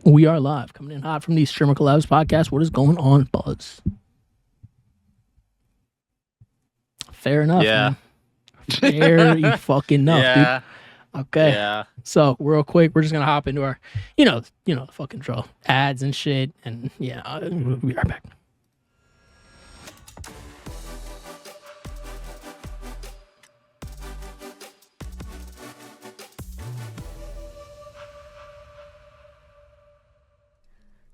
We are live, coming in hot from the StreamerCollabs podcast. What is going on, Buzz? Fair enough, Yeah. man. Very fucking enough, dude. Yeah. Okay. Yeah. So real quick, we're just gonna hop into our, the fucking drill, ads and shit, and yeah, we'll be right back.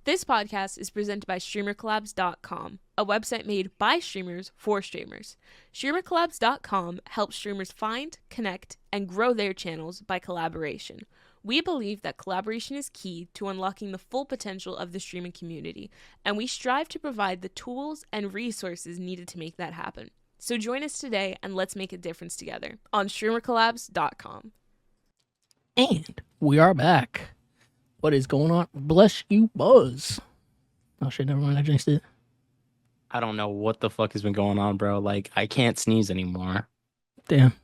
This podcast is presented by StreamerCollabs.com, a website made by streamers for streamers. StreamerCollabs.com helps streamers find, connect, and grow their channels by collaboration. We believe that collaboration is key to unlocking the full potential of the streaming community, and we strive to provide the tools and resources needed to make that happen. So join us today and let's make a difference together on StreamerCollabs.com. And we are back. What is going on? Bless you, Buzz. Oh shit, never mind. I jinxed it. I don't know what the fuck has been going on, bro. Like, I can't sneeze anymore. Damn.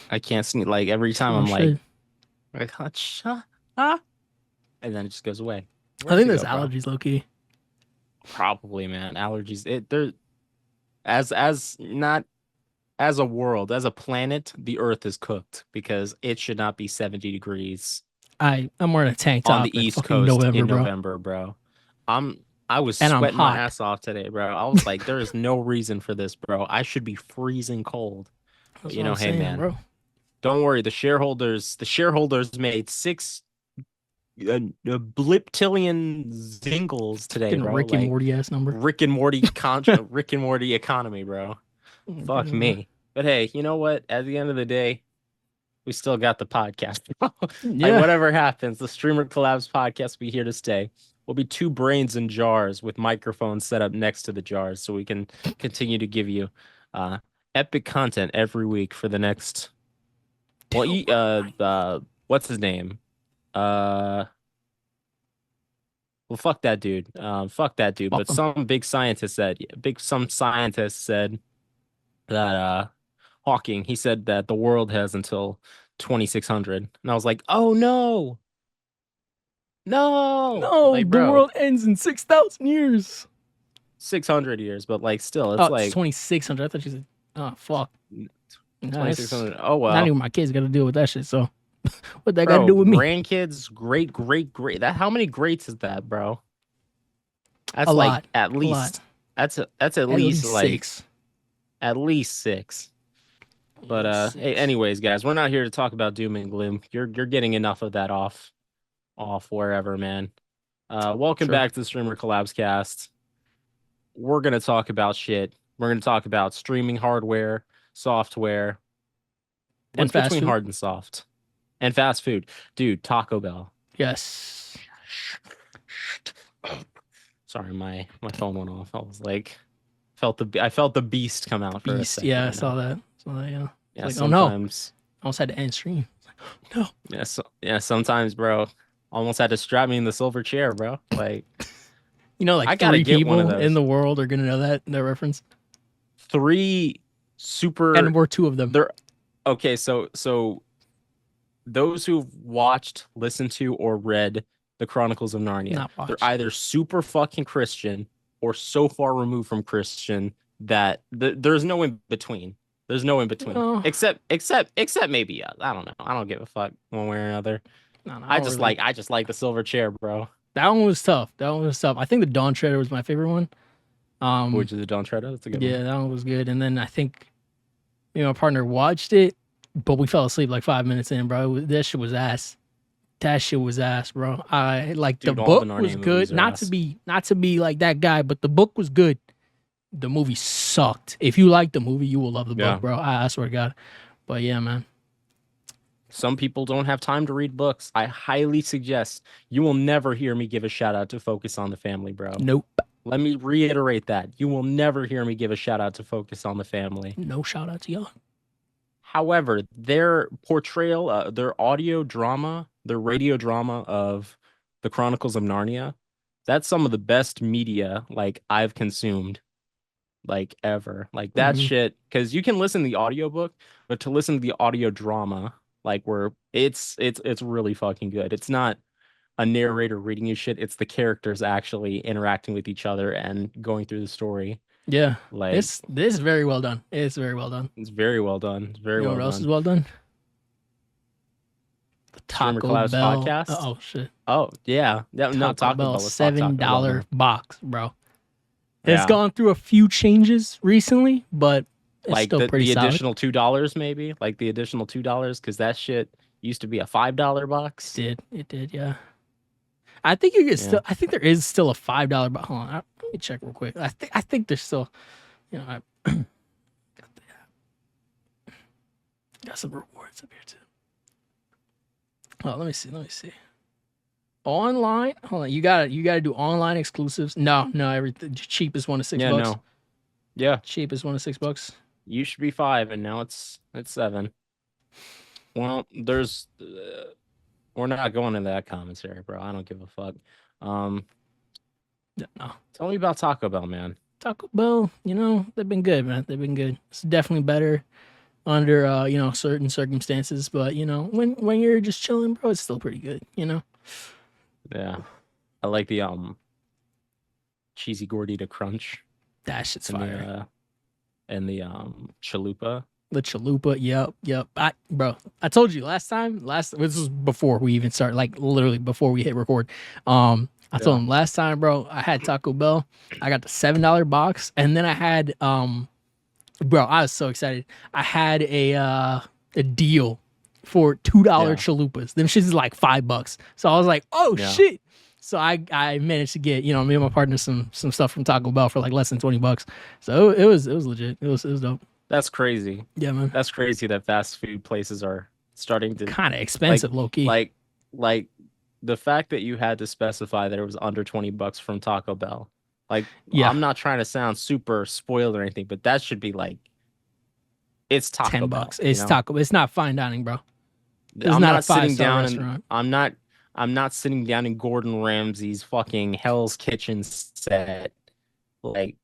I can't sneeze. Like, every time Oh, I'm shit. like, and then it just goes away. I think Where's there's it go, bro? allergies, low key. Probably, man. Allergies. They're not as a world, as a planet, the Earth is cooked because it should not be 70 degrees I'm wearing a tank top on the in East fucking Coast November, in bro. November, bro. I was And I'm sweating my hot. ass off today, bro. I was like, there is no reason for this, bro. I should be freezing cold. That's You what know, I'm hey saying, man, bro. don't worry. The shareholders made six bliptillion zingles today, Getting bro. Rick and Like Morty ass number. Rick and Morty Rick and Morty economy, bro. Fuck Yeah. me. But hey, you know what? At the end of the day, we still got the podcast, bro. Like Yeah. whatever happens, the Streamer Collabs podcast will be here to stay. We'll be two brains in jars with microphones set up next to the jars so we can continue to give you epic content every week for the next what's his name? Well, fuck that dude. Fuck that dude. But Fuck 'em. some scientist said that Hawking, he said that the world has until 2600. And I was like, "Oh no. No." No, Like, the bro, world ends in 6,000 years. 600 years, but like still it's Oh, it's like 2,600. I thought you said, oh, fuck. Nice. 2600. Oh Not well. even my kids got to deal with that shit, so what that got to Bro, do with me? grandkids, great. That how many greats is that, bro? That's A like lot. at A lot. least that's at At least like 6. at least 6. But hey, anyways, guys, we're not here to talk about doom and gloom. You're getting enough of that off wherever, man. Welcome Sure. back to the Streamer Collabs cast. We're gonna talk about shit. We're gonna talk about streaming hardware, software, And what's fast between food. hard and soft, and fast food. Dude, Taco Bell. Yes. Sorry, my phone went off. I was like, I felt the beast come out for a Beast. second. Yeah, I you saw know? that. Yeah. Yeah, Like, oh no. sometimes. I almost had to end stream. No. Yeah, sometimes, bro. Almost had to strap me in the silver chair, bro. Like, You know, like I gotta 3 get one of people those. in the world are going to know that reference. 3 super. And we're 2 of them. They're okay. So those who've watched, listened to, or read the Chronicles of Narnia, Not they're watched. either super fucking Christian or so far removed from Christian that there's no in between. There's no in between. No. Except maybe I don't know. I don't give a fuck one way or another. No, I just like the silver chair, bro. That one was tough. I think the Dawn Treader was my favorite one. Which is the Don Treader. That's a good Yeah, one. that one was good. And then I think, my partner watched it, but we fell asleep like 5 minutes in, bro. That shit was ass. That shit was ass, bro. I like Dude, the all book the Narnia was movies good. are Not ass. to be like that guy, but the book was good. The movie sucked. If you like the movie, you will love the Yeah. book, bro. I swear to God. But yeah, man. Some people don't have time to read books. I highly suggest you will never hear me give a shout out to Focus on the Family, bro. Nope. Let me reiterate that. You will never hear me give a shout out to Focus on the Family. No shout out to y'all. However, their portrayal, their audio drama, their radio drama of the Chronicles of Narnia, that's some of the best media like I've consumed like ever. Like that Mhm. shit, because you can listen to the audiobook, but to listen to the audio drama, like where it's really fucking good. It's not a narrator reading you shit. It's the characters actually interacting with each other and going through the story. Yeah, Like this is very well done. It's very well done. it's very well done. It's very You know well what else is done. well done? The Streamer Taco Collabs Bell. podcast. Oh shit! Oh yeah, no Taco Bell. Let's talk Taco Bell $7 now. box, bro. Yeah. It's gone through a few changes recently, but it's Like still pretty the solid. additional $2 maybe, like the additional $2 because that shit used to be a $5 box. It did, yeah. I think you get still. I think there is still a $5 box. Hold on, let me check real quick. I think there's still, you know, got some rewards up here too. Oh, let me see. Online, hold on. You gotta do online exclusives. No, everything cheapest one is $6. Yeah, no. Yeah, Cheapest one is $6. you should be 5, and now it's 7. Well, there's we're not going into that commentary, bro. I don't give a fuck. No. Tell me about Taco Bell, man. Taco Bell, you know, they've been good, man. They've been good. It's definitely better under you know, certain circumstances, but you know, when you're just chilling, bro, it's still pretty good, you know. Yeah, I like the cheesy gordita crunch That shit's and fire. the chalupa. The chalupa, yep. I told you last this was before we even started, like literally before we hit record. I told him last time, bro, I had Taco Bell. I got the $7 box, and then I had bro, I was so excited. I had a deal for $2 chalupas. Them shits is like $5. So I was like, oh shit. So I managed to get, you know, me and my partner some stuff from Taco Bell for like less than $20. So it was legit. It was dope. That's crazy. Yeah, man. That's crazy that fast food places are starting to Kind of expensive, low key. Like the fact that you had to specify that it was under $20 from Taco Bell. Like, yeah. I'm not trying to sound super spoiled or anything, but that should be like, it's Taco Bell. $10. It's Taco. It's not fine dining, bro. It's I'm not not a sitting five-star down restaurant. and I'm not sitting down in Gordon Ramsay's fucking Hell's Kitchen set. Like,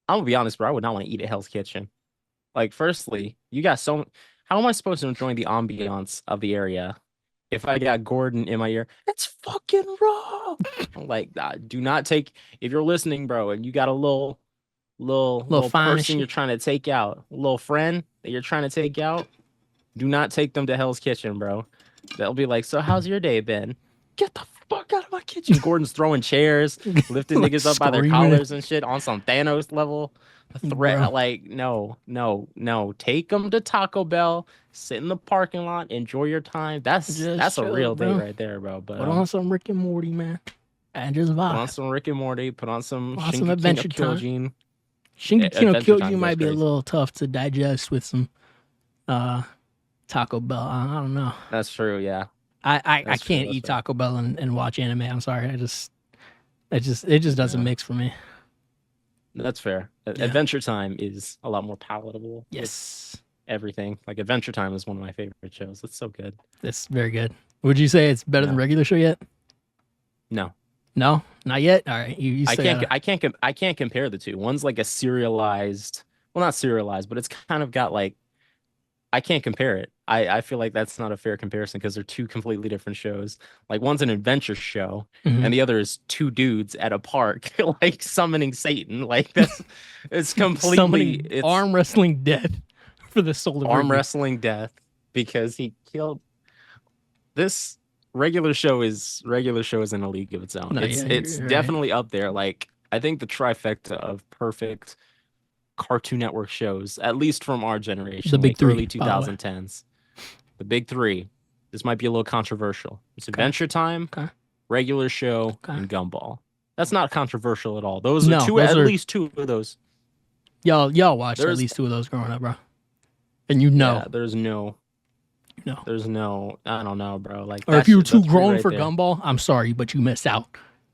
I'm gonna be honest, bro. I would not want to eat at Hell's Kitchen. Like, firstly, you got how am I supposed to enjoy the ambiance of the area if I got Gordon in my ear? It's fucking raw. Like, do not take, if you're listening, bro, and you got a little person you're trying to take out, a little friend that you're trying to take out, do not take them to Hell's Kitchen, bro. They'll be like, so how's your day been? Get the fuck out of my kitchen. Gordon's throwing chairs, lifting Like niggas up by their screaming. collars and shit on some Thanos level threat. Bro. Like, no. Take them to Taco Bell, sit in the parking lot, enjoy your time. That's Just a chill, real day bro. right there, bro. But Put on some Rick and Morty, man, and just put on vibe. some Rick and Morty, put on some Put on some Shingeki Adventure no Time. Kyojin. Shingeki no Adventure Time Kyojin goes might be a crazy. little tough to digest with some Taco Bell. I don't know. That's true, yeah. I That's true, can't that's eat true. Taco Bell and watch anime. I'm sorry. It just doesn't Yeah. mix for me. That's fair. Yeah. Adventure Time is a lot more palatable. with Yes, everything. Like, Adventure Time is one of my favorite shows. It's so good. that's very good. Would you say it's better than No. regular show yet? No, No, not yet. All right, you I still can't. gotta- I can't compare the two. One's like a serialized. Well, not serialized, but it's kind of got like. I can't compare it. I feel like that's not a fair comparison because they're two completely different shows. Like, one's an adventure show, Mhm. and the other is two dudes at a park like summoning Satan. Like, that's it's completely Summoning it's arm wrestling death for the soul of arm Rigby. wrestling death because he killed this regular show is in a league of its own. No, it's yeah, it's you're right. definitely up there. Like, I think the trifecta of perfect Cartoon Network shows, at least from our generation, The big like three, early by the way. 2010s. The big three. This might be a little controversial. It's Adventure Time, Okay. regular show, Okay. and Gumball. That's not controversial at all. Those No, are two, those at are- least two of those. Y'all watched at There's- least two of those growing up, bro. And you know, Yeah, there's no, no. I don't know, bro. Like, Or that if you were shit- too that's three grown right for there. Gumball, I'm sorry, but you missed out.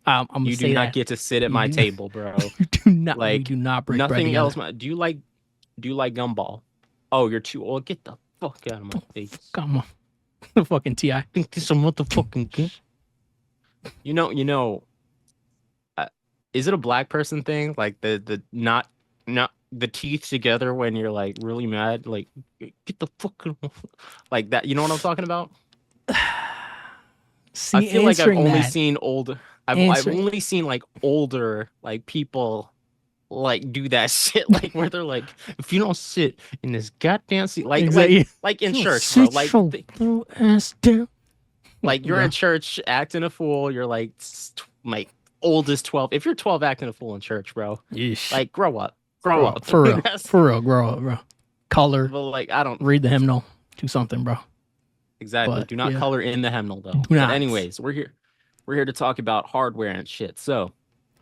I'm gonna You say do not that. get to sit at You my do- table, bro. You do not. We Like, do not break bread Nothing together. else. Do you like Gumball? Oh, you're too old. Get the fuck out of my face. Come on, the fucking Ti. Think this a motherfucking game? You know. Is it a black person thing? Like the not the teeth together when you're like really mad? Like, get the fuck like that. You know what I'm talking about? See, I feel like I've answering only that. seen old. I've Answering- only seen like older like people like do that shit like where they're like, if you don't sit in this goddamn seat, Exactly. like in You church, bro, sit like your little ass down. like you're Bro. in church acting a fool. You're like like old as 12. If you're 12 acting a fool in church, bro, Yeesh. like grow up, Bro, for real, for real, grow up, bro. Color, But like I don't read the hymnal, do something, bro. exactly. But, Do not yeah. color in the hymnal though. Do But not. anyways, we're here. We're here to talk about hardware and shit. So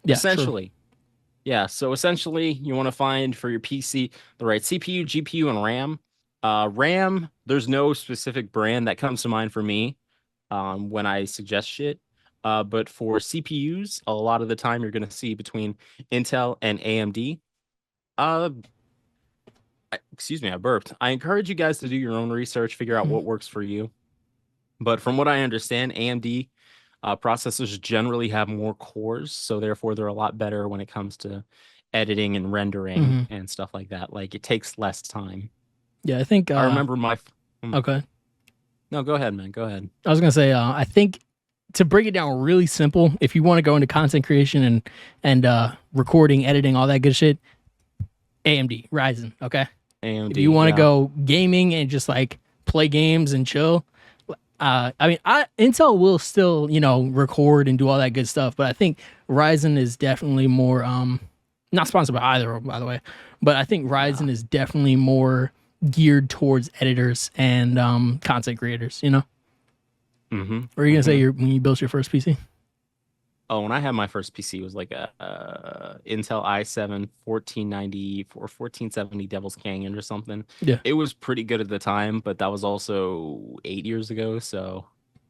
Yeah, essentially, yeah. So essentially, you want to find for your PC the right CPU, GPU, and RAM. RAM, there's no specific brand that comes to mind for me when I suggest shit. But for CPUs, a lot of the time you're going to see between Intel and AMD. Excuse me, I burped. I encourage you guys to do your own research, figure out what works for you. But from what I understand, AMD processors generally have more cores, so therefore they're a lot better when it comes to editing and rendering and stuff like that. Like it takes less time. Yeah, I think. I remember my. Okay. No, go ahead, man. Go ahead. I was gonna say, I think to break it down really simple, if you want to go into content creation and recording, editing, all that good shit, AMD Ryzen. Okay. AMD, if you want to go gaming and just like play games and chill, I mean, Intel will still, record and do all that good stuff, but I think Ryzen is definitely more, not sponsored by either, by the way, but I think Ryzen is definitely more geared towards editors and content creators, Mm-hmm. What are you gonna say when you built your first PC? Oh, when I had my first PC, it was like a Intel i7 1490 or 1470 Devil's Canyon or something. Yeah. It was pretty good at the time, but that was also 8 years ago. So,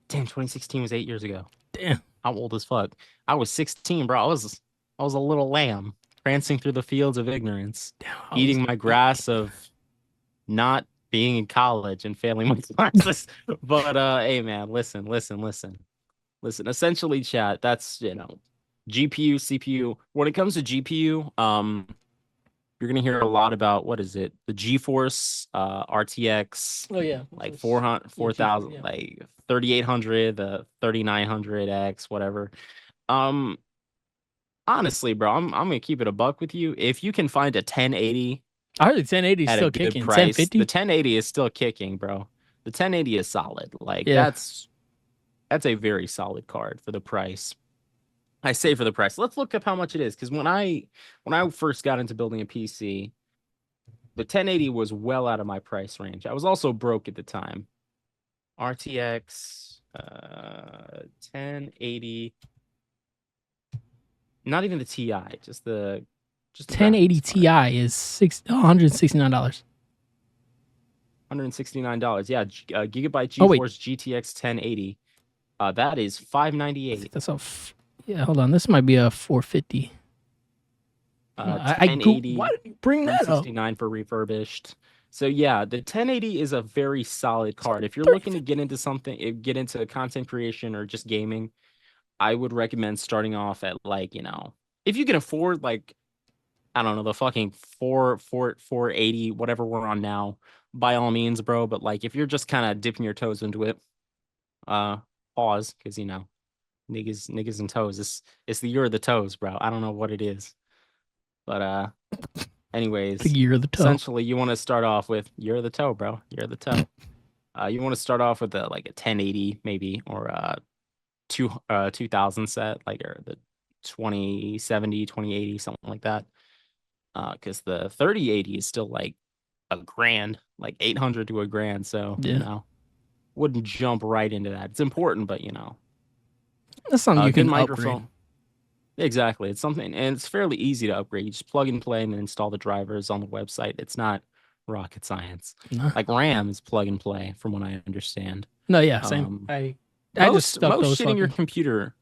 damn, 2016 was 8 years ago. Damn. I'm old as fuck. I was 16, bro. I was a little lamb prancing through the fields of ignorance, eating my grass of not being in college and failing my classes. But hey, man, listen. Listen, essentially, chat, that's, GPU, CPU. When it comes to GPU, you're going to hear a lot about, what is it? The GeForce RTX. Oh, yeah. Like 4,000, yeah. like 3,800, the 3,900X, whatever. Honestly, bro, I'm going to keep it a buck with you. If you can find a 1080 I heard the 1080 is at still a good kicking. price, 1050? the 1080 is still kicking, bro. The 1080 is solid. Like, Yeah. that's a very solid card for the price. I say for the price. Let's look up how much it is, because when I first got into building a PC, the 1080 was well out of my price range. I was also broke at the time. RTX 1080, not even the Ti, just the 1080 Ti is $169. $169. Yeah, Gigabyte Oh, wait. GeForce GTX 1080. That is $598. That's yeah, hold on. This might be a 450. 1080. Why did you bring that up? $169 for refurbished. So yeah, the 1080 is a very solid card. If you're looking to get into content creation or just gaming, I would recommend starting off at like, if you can afford like, I don't know, the fucking 480, whatever we're on now, by all means, bro. But like, if you're just kind of dipping your toes into it, pause, because niggas and toes. It's the year of the toes, bro. I don't know what it is, but anyways, The year of the toe. essentially, you want to start off with year of the toe, bro. Year of the toe. You want to start off with like a 1080 maybe, or 2000 set, like, or the 2070, 2080, something like that. Because the 3080 is still like $1,000, like 800 to $1,000. So wouldn't jump right into that. It's important, but that's something you good can microphone. upgrade. Exactly, it's something, and it's fairly easy to upgrade. You just plug and play and install the drivers on the website. It's not rocket science. No. Like RAM is plug and play, from what I understand. No, yeah, same. I just stuck most those shit in your fucking- computer.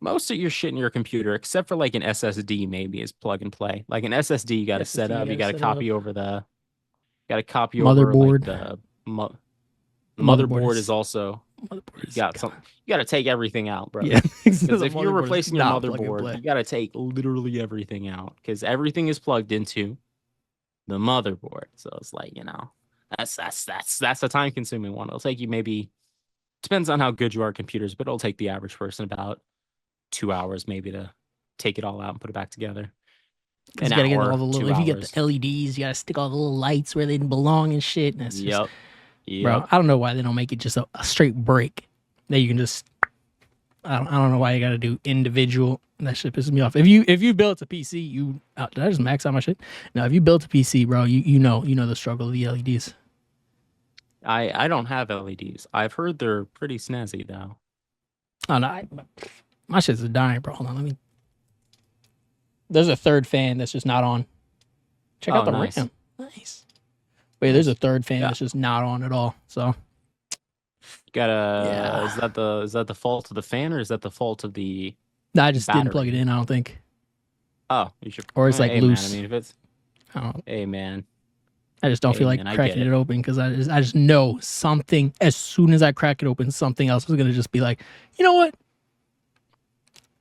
Most of your shit in your computer, except for like an SSD, maybe is plug and play. Like an SSD, you got to set up. You got to copy over the. Got to copy over Motherboard. like the motherboard is also. Motherboard You is got God. something. You got to take everything out, bro. Yeah, Because if you're replacing your motherboard, you got to take literally everything out, because everything is plugged into the motherboard. So it's like, that's a time consuming one. It'll take you maybe Depends on how good you are at computers, but it'll take the average person about 2 hours maybe to take it all out and put it back together. Because An you gotta get hour, all the little. 2 If you get hours. the LEDs, you gotta stick all the little lights where they belong and shit. And it's just, Yep. bro. I don't know why they don't make it just a straight break that you can just. I don't know why you gotta do individual. That shit pisses me off. If you built a PC, did I just max out my shit? No, if you built a PC, bro, you know the struggle of the LEDs. I don't have LEDs. I've heard they're pretty snazzy though. Oh no, my shit's dying, bro. Hold on, let me. There's a third fan that's just not on. Check out the nice. RAM. Nice. Wait, there's a third fan that's just not on at all. So gotta. Is that the fault of the fan, or is that the fault of the? No, I just didn't battery? plug it in. I don't think. Oh, you should. Or it's like hey, loose. Man, I mean, if it's. I don't know. Hey man. I just don't feel like cracking it open because I just know something. As soon as I crack it open, something else is gonna just be like, you know what?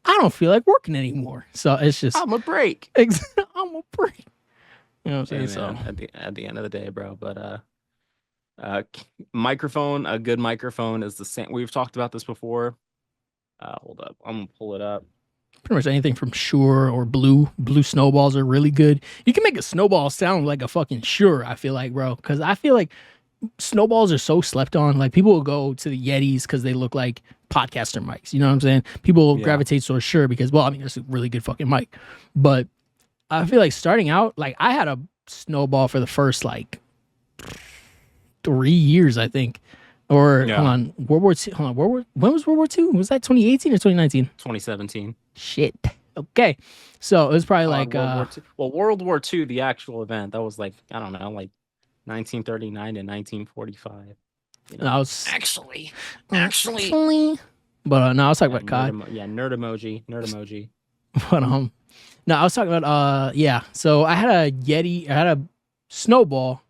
I don't feel like working anymore. So it's just I'm a break. I'm a break. You know what I'm saying? Man, so at the end of the day, bro. But microphone, a good microphone is the same. We've talked about this before. Hold up, I'm gonna pull it up. Pretty much anything from Shure or Blue snowballs are really good. You can make a snowball sound like a fucking Shure, I feel like, bro. Because I feel like snowballs are so slept on. Like people will go to the Yetis because they look like podcaster mics. You know what I'm saying? People gravitate towards Shure because, well, I mean, it's a really good fucking mic. But I feel like starting out, like I had a snowball for the first like 3 years, I think. Or hold on, World War II. Hold on, when was World War II? Was that 2018 or 2019? 2017. Shit. Okay, so it was probably like World War II, the actual event, that was like, I don't know, like 1939 to 1945. You know? I was actually. But no, I was talking about COD. Nerd emoji. But no, I was talking about So I had a Yeti. I had a snowball.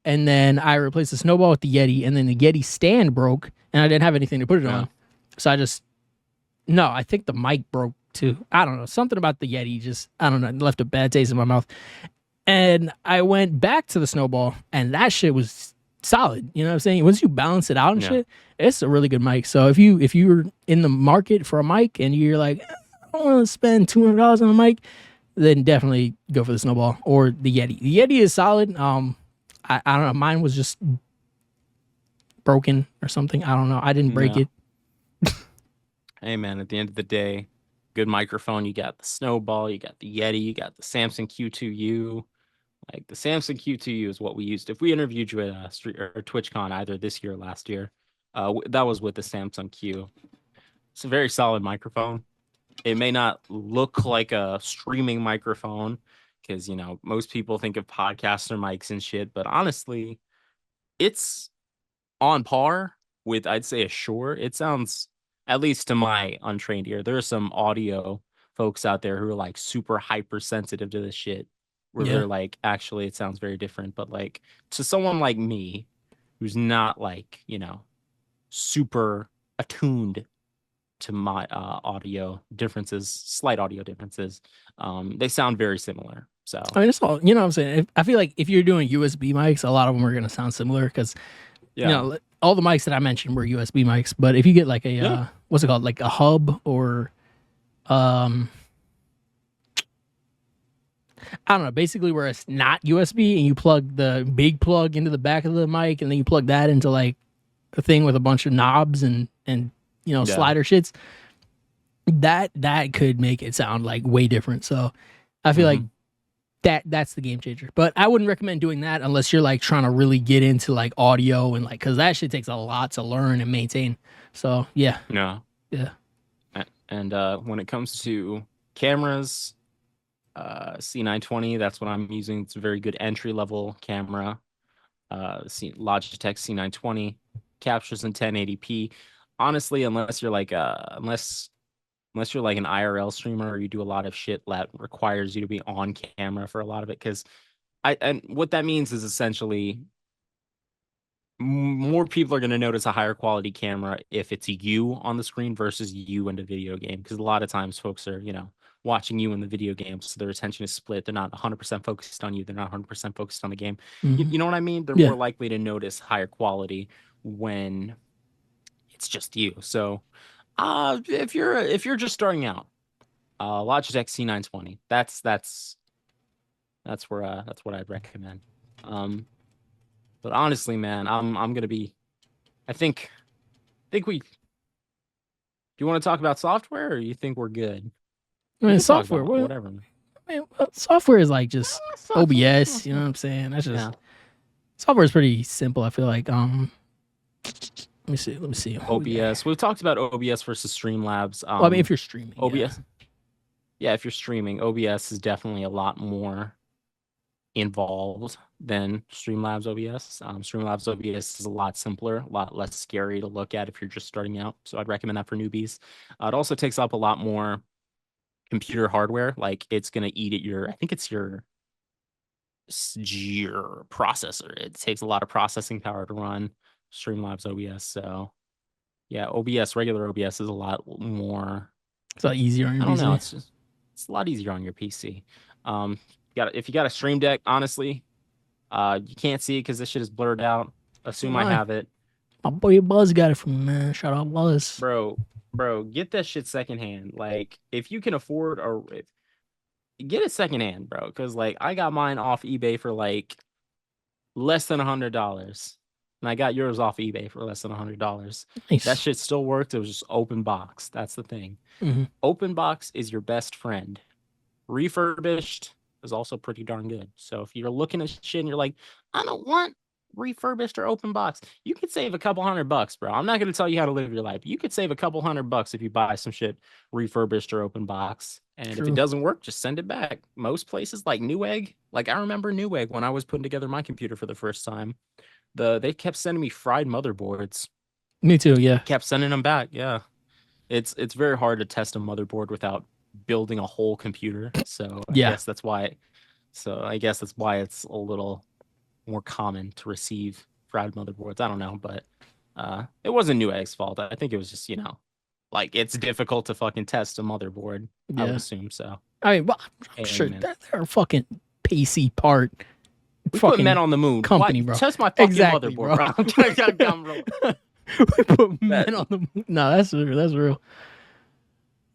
And then I replaced the snowball with the Yeti, and then the Yeti stand broke, and I didn't have anything to put it on. So I think the mic broke too. I don't know. Something about the Yeti I don't know, it left a bad taste in my mouth. And I went back to the snowball, and that shit was solid. You know what I'm saying? Once you balance it out and shit, it's a really good mic. So if you're in the market for a mic and you're like, I don't want to spend $200 on a mic, then definitely go for the snowball or the Yeti. The Yeti is solid. I don't know. Mine was just broken or something. I don't know. I didn't break it. Hey, man, at the end of the day, good microphone. You got the Snowball. You got the Yeti. You got the Samsung Q2U. Like, the Samsung Q2U is what we used. If we interviewed you at TwitchCon either this year or last year, that was with the Samsung Q. It's a very solid microphone. It may not look like a streaming microphone, because, you know, most people think of podcaster mics and shit, but honestly, it's on par with, I'd say, a Shure. It sounds, at least to my untrained ear, there are some audio folks out there who are like super hypersensitive to this shit, where they're like, actually, it sounds very different. But like, to someone like me, who's not like, you know, super attuned to my audio differences, slight audio differences, they sound very similar. So I mean, it's all, you know what I'm saying? I feel like if you're doing USB mics, a lot of them are going to sound similar because, you know, all the mics that I mentioned were USB mics. But if you get like a, what's it called? Like a hub or, I don't know, basically where it's not USB and you plug the big plug into the back of the mic and then you plug that into like a thing with a bunch of knobs and you know, slider shits, that could make it sound like way different. So I feel like that's the game changer. But I wouldn't recommend doing that unless you're like trying to really get into like audio and like, because that shit takes a lot to learn and maintain. So and when it comes to cameras, C920, that's what I'm using. It's a very good entry level camera. Logitech C920 captures in 1080p. Honestly, unless you're like unless you're like an IRL streamer or you do a lot of shit that requires you to be on camera for a lot of it, because and what that means is essentially more people are going to notice a higher quality camera if it's you on the screen versus you in the video game, because a lot of times folks are, you know, watching you in the video game, so their attention is split. They're not 100% focused on you. They're not 100% focused on the game. You know what I mean? They're more likely to notice higher quality when it's just you. So, if you're just starting out, Logitech C920. That's what I'd recommend. But honestly, man, I'm gonna be. I think we. Do you want to talk about software, or you think we're good? I We mean, can talk software. about whatever. Man, software is like just Software. OBS. You know what I'm saying? That's just Yeah. software is pretty simple. I feel like. Let me see. OBS. We've talked about OBS versus Streamlabs. Well, I mean, if you're streaming, OBS. Yeah, if you're streaming, OBS is definitely a lot more involved than Streamlabs OBS. Streamlabs OBS is a lot simpler, a lot less scary to look at if you're just starting out. So I'd recommend that for newbies. It also takes up a lot more computer hardware. Like it's gonna eat at your, I think it's your processor. It takes a lot of processing power to run Streamlabs OBS. So yeah, regular OBS is a lot more. it's a lot easier on your I don't PC. know. It's a lot easier on your PC. If you got a Stream Deck, honestly, you can't see it because this shit is blurred out. Assume I have it. My boy Buzz got it from me, man. Shout out Buzz. Bro, get that shit secondhand. Like, if you can afford get it secondhand, bro. Because like I got mine off eBay for like less than $100. And I got yours off eBay for less than $100. Nice. That shit still worked. It was just open box. That's the thing. Mm-hmm. Open box is your best friend. Refurbished is also pretty darn good. So if you're looking at shit and you're like, I don't want refurbished or open box, you could save a couple $100, bro. I'm not going to tell you how to live your life. You could save a couple $100 if you buy some shit refurbished or open box. And if it doesn't work, just send it back. Most places like Newegg, like I remember Newegg when I was putting together my computer for the first time, they kept sending me fried motherboards. Me too, yeah. Kept sending them back, yeah. It's very hard to test a motherboard without building a whole computer. So I guess that's why. I guess that's why it's a little more common to receive fried motherboards. I don't know, but it wasn't Newegg's fault. I think it was just, like it's difficult to fucking test a motherboard. I would assume so. I mean, well, I'm sure they're a fucking PC part. We put men on the moon. Company, bro. Test my fucking motherboard, bro. We put men on the moon. No, that's real.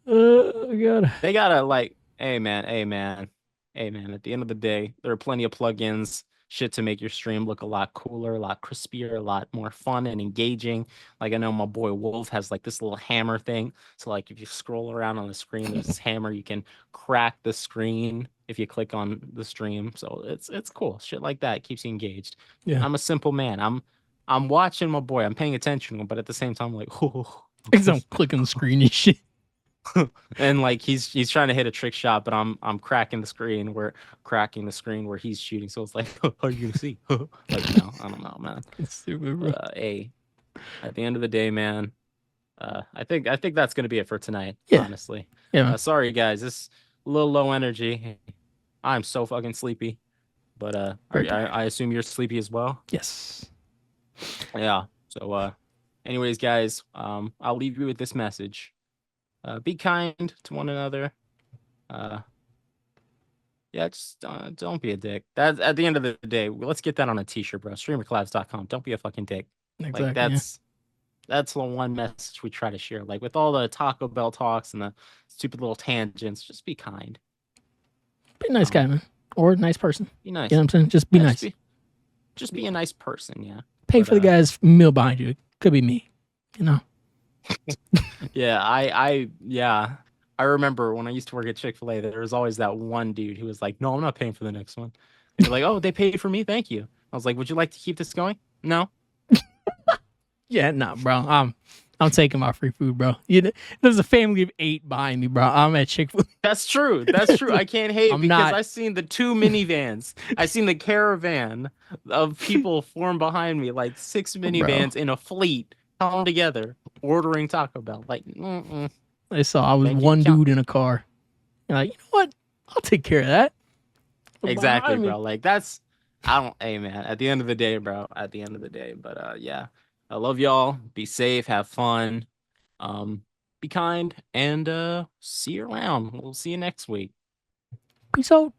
God. They gotta like, hey man. At the end of the day, there are plenty of plugins, shit to make your stream look a lot cooler, a lot crispier, a lot more fun and engaging. Like I know my boy Wolf has like this little hammer thing. So like if you scroll around on the screen, there's this hammer. You can crack the screen if you click on the stream. So it's cool. Shit like that keeps you engaged. Yeah. I'm a simple man. I'm watching my boy. I'm paying attention, but at the same time, I'm like, because I'm clicking the screen and shit. And like he's trying to hit a trick shot, but I'm cracking the screen where he's shooting. So it's like, how are you gonna see? Like, no, I don't know, man. It's stupid, bro. Hey, at the end of the day, man, I think that's gonna be it for tonight. Yeah. Honestly, yeah. Sorry guys, this a little low energy. I'm so fucking sleepy, but I assume you're sleepy as well. Yes. Yeah. So anyways, guys, I'll leave you with this message. Be kind to one another. Just don't be a dick. That's at the end of the day. Let's get that on a t-shirt, bro. StreamerCollabs.com. Don't be a fucking dick. Exactly, like that's the one message we try to share. Like with all the Taco Bell talks and the stupid little tangents, just be kind. Be a nice guy, man, or a nice person. Be nice. You know what I'm saying? Just be nice. Just be a nice person. Yeah. Pay for the guy's meal behind you. It could be me. Yeah, I remember when I used to work at Chick-fil-A, there was always that one dude who was like, no, I'm not paying for the next one. He's like, oh, they paid for me, thank you. I was like, would you like to keep this going? No. Yeah, nah, bro. I'm taking my free food, bro. There's a family of 8 behind me, bro. I'm at Chick-fil-A. That's true. I can't hate because I've seen the 2 minivans. I've seen the caravan of people form behind me, like 6 minivans in a fleet come together ordering Taco Bell. Like, I saw I was one dude in a car. You're like, you know what? I'll take care of that. Exactly, bro. Like hey man, at the end of the day, bro. But yeah. I love y'all. Be safe, have fun. Be kind, and see you around. We'll see you next week. Peace out.